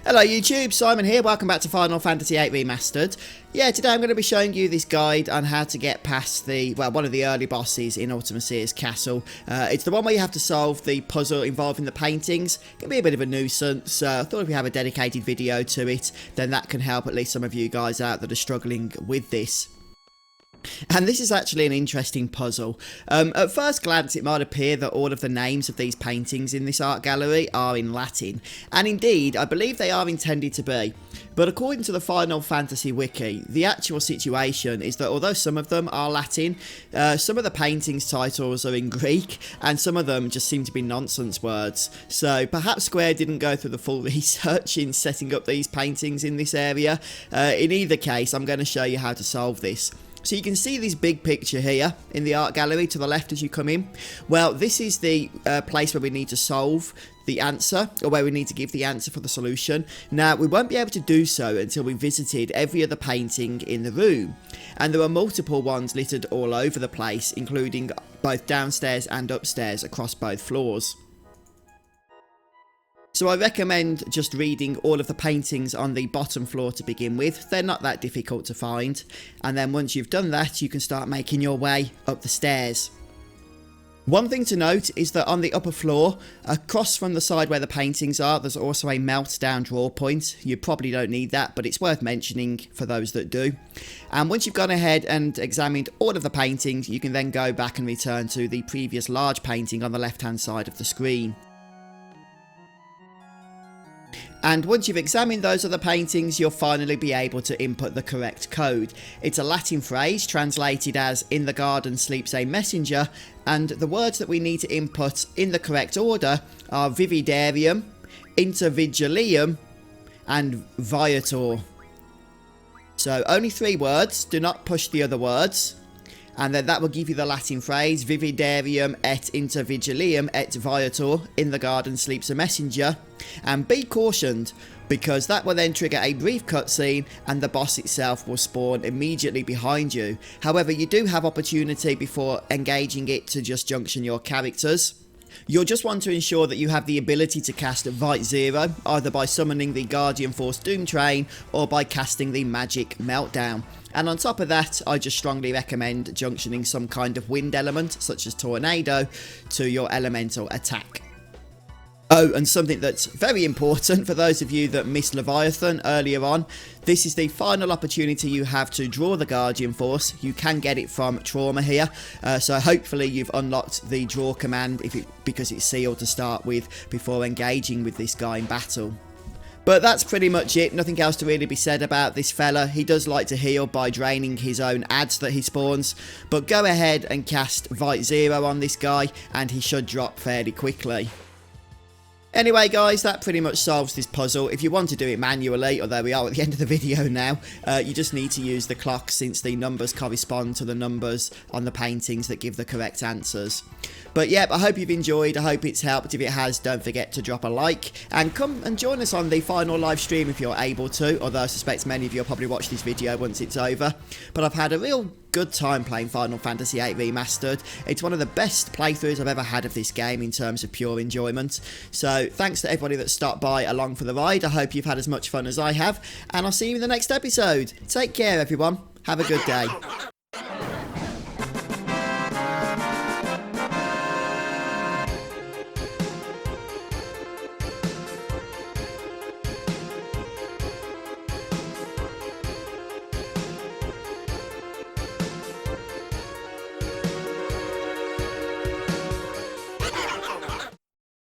Hello YouTube, Simon here, welcome back to Final Fantasy VIII Remastered. Yeah, today I'm going to be showing you this guide on how to get past one of the early bosses in Ultimecia's Castle. It's the one where you have to solve the puzzle involving the paintings. It can be a bit of a nuisance, so I thought if we have a dedicated video to it, then that can help at least some of you guys out that are struggling with this. And this is actually an interesting puzzle. At first glance it might appear that all of the names of these paintings in this art gallery are in Latin, and indeed I believe they are intended to be, but according to the Final Fantasy wiki, the actual situation is that although some of them are Latin, some of the paintings titles are in Greek, and some of them just seem to be nonsense words, so perhaps Square didn't go through the full research in setting up these paintings in this area. In either case, I'm going to show you how to solve this. So you can see this big picture here in the art gallery to the left as you come in. Well, this is the place where we need to solve the answer, or where we need to give the answer for the solution. Now, we won't be able to do so until we visited every other painting in the room. And there are multiple ones littered all over the place, including both downstairs and upstairs across both floors. So I recommend just reading all of the paintings on the bottom floor to begin with. They're not that difficult to find. And then once you've done that, you can start making your way up the stairs. One thing to note is that on the upper floor, across from the side where the paintings are, there's also a meltdown draw point. You probably don't need that, but it's worth mentioning for those that do. And once you've gone ahead and examined all of the paintings, you can then go back and return to the previous large painting on the left-hand side of the screen. And once you've examined those other paintings, you'll finally be able to input the correct code. It's a Latin phrase translated as "in the garden sleeps a messenger," and the words that we need to input in the correct order are vividarium, intervigilium, and viator. So only 3 words, do not push the other words. And then that will give you the Latin phrase, vividarium et intervigilium et viator, in the garden sleeps a messenger. And be cautioned, because that will then trigger a brief cutscene and the boss itself will spawn immediately behind you. However, you do have opportunity before engaging it to just junction your characters. You'll just want to ensure that you have the ability to cast VIII, either by summoning the Guardian Force Doom Train or by casting the Magic Meltdown. And on top of that, I just strongly recommend junctioning some kind of wind element, such as Tornado, to your elemental attack. Oh, and something that's very important for those of you that missed Leviathan earlier on, this is the final opportunity you have to draw the Guardian Force. You can get it from Trauma here, so hopefully you've unlocked the draw command because it's sealed to start with before engaging with this guy in battle. But that's pretty much it, nothing else to really be said about this fella. He does like to heal by draining his own ads that he spawns, but go ahead and cast VIII on this guy and he should drop fairly quickly. Anyway guys, that pretty much solves this puzzle. If you want to do it manually, although we are at the end of the video now, you just need to use the clock since the numbers correspond to the numbers on the paintings that give the correct answers. But yep, I hope you've enjoyed, I hope it's helped. If it has, don't forget to drop a like, and come and join us on the final live stream if you're able to, although I suspect many of you will probably watch this video once it's over. But I've had a real good time playing Final Fantasy VIII Remastered. It's one of the best playthroughs I've ever had of this game in terms of pure enjoyment. So thanks to everybody that stopped by along for the ride. I hope you've had as much fun as I have, and I'll see you in the next episode. Take care everyone, have a good day.